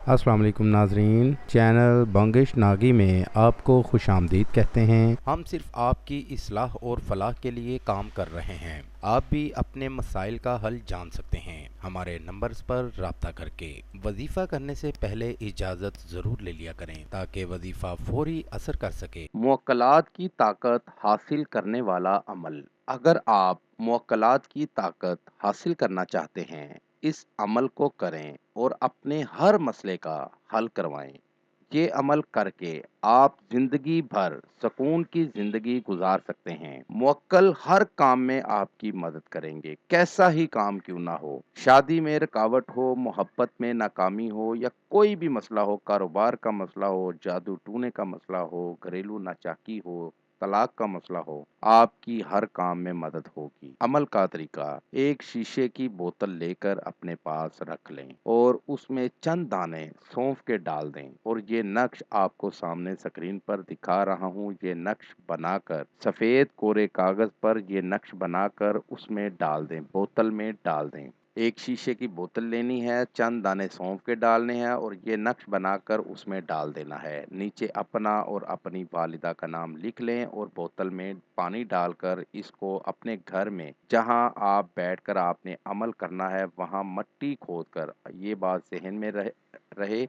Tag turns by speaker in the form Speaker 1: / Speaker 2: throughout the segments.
Speaker 1: अस्सलाम वालेकुम नाजरीन, चैनल बंगिश नागी में आपको खुश आमदीद कहते हैं। हम सिर्फ आपकी इस्लाह और फलाह के लिए काम कर रहे हैं। आप भी अपने मसाइल का हल जान सकते हैं हमारे नंबर्स पर राब्ता करके। वजीफ़ा करने से पहले इजाज़त ज़रूर ले लिया करें ताकि वजीफ़ा फौरी असर कर सके।
Speaker 2: मुवक्कलात की ताकत हासिल करने वाला अमल। अगर आप मुवक्कलात की ताकत हासिल करना चाहते हैं, इस अमल को करें और अपने हर मसले का हल करवाएं। ये अमल करके आप जिंदगी भर सुकून की जिंदगी गुजार सकते हैं। मुवक्कल हर काम में आपकी मदद करेंगे, कैसा ही काम क्यों ना हो। शादी में रुकावट हो, मोहब्बत में नाकामी हो, या कोई भी मसला हो, कारोबार का मसला हो, जादू टूने का मसला हो, घरेलू नाचाकी हो, तलाक का मसला हो, आपकी हर काम में मदद होगी। अमल का तरीका: एक शीशे की बोतल लेकर अपने पास रख लें और उसमें चंद दाने सौंफ के डाल दें, और ये नक्श आपको सामने स्क्रीन पर दिखा रहा हूँ। ये नक्श बनाकर सफेद कोरे कागज पर ये नक्श बनाकर उसमें डाल दें, बोतल में डाल दें। एक शीशे की बोतल लेनी है, चंद दाने सौंफ के डालने हैं और ये नक्श बनाकर उसमें डाल देना है। नीचे अपना और अपनी वालिदा का नाम लिख लें और बोतल में पानी डालकर इसको अपने घर में जहां आप बैठकर आपने अमल करना है वहां मट्टी खोदकर, ये बात ज़हन में रहे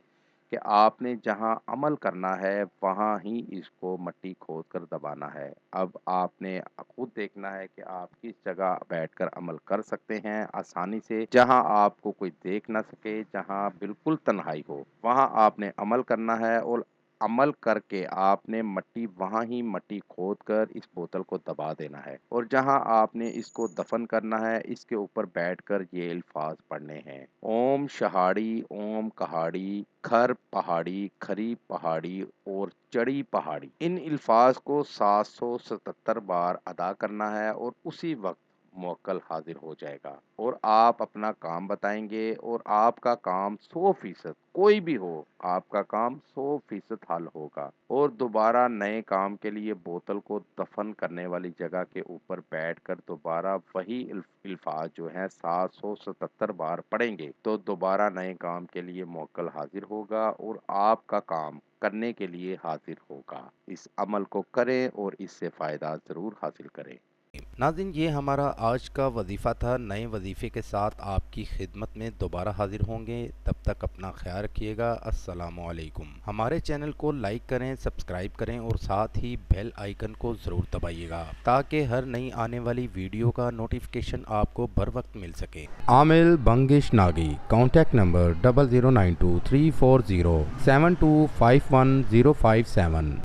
Speaker 2: कि आपने जहां अमल करना है वहां ही इसको मट्टी खोदकर दबाना है। अब आपने खुद देखना है कि आप किस जगह बैठकर अमल कर सकते हैं आसानी से, जहां आपको कोई देख ना सके, जहां बिल्कुल तन्हाई हो। वहां आपने अमल करना है और अमल करके आपने मट्टी वहां ही मट्टी खोदकर इस बोतल को दबा देना है, और जहां आपने इसको दफन करना है इसके ऊपर बैठकर ये अल्फाज पढ़ने हैं: ओम शहाड़ी, ओम कहाड़ी, खर पहाड़ी, खरी पहाड़ी और चढ़ी पहाड़ी। इन अल्फाज को 777 बार अदा करना है और उसी वक्त मुवक्कल हाजिर हो जाएगा और आप अपना काम बताएंगे और आपका काम 100%, कोई भी हो, आपका काम 100% हल होगा। और दोबारा नए काम के लिए बोतल को दफन करने वाली जगह के ऊपर बैठकर दोबारा वही अल्फाज जो है 777 बार पढ़ेंगे तो दोबारा नए काम के लिए मुवक्कल हाजिर होगा और आपका काम करने के लिए हाजिर होगा। इस अमल को करें और इससे फ़ायदा ज़रूर हासिल करें।
Speaker 1: नाज़रीन, ये हमारा आज का वजीफ़ा था। नए वजीफ़े के साथ आपकी खिदमत में दोबारा हाजिर होंगे। तब तक अपना ख्याल रखिएगा। अस्सलामु अलैकुम। हमारे चैनल को लाइक करें, सब्सक्राइब करें और साथ ही बेल आइकन को ज़रूर दबाइएगा ताकि हर नई आने वाली वीडियो का नोटिफिकेशन आपको बर वक्त मिल सके। आमिल बंगिश नागी, कॉन्टैक्ट नंबर 00923407251057।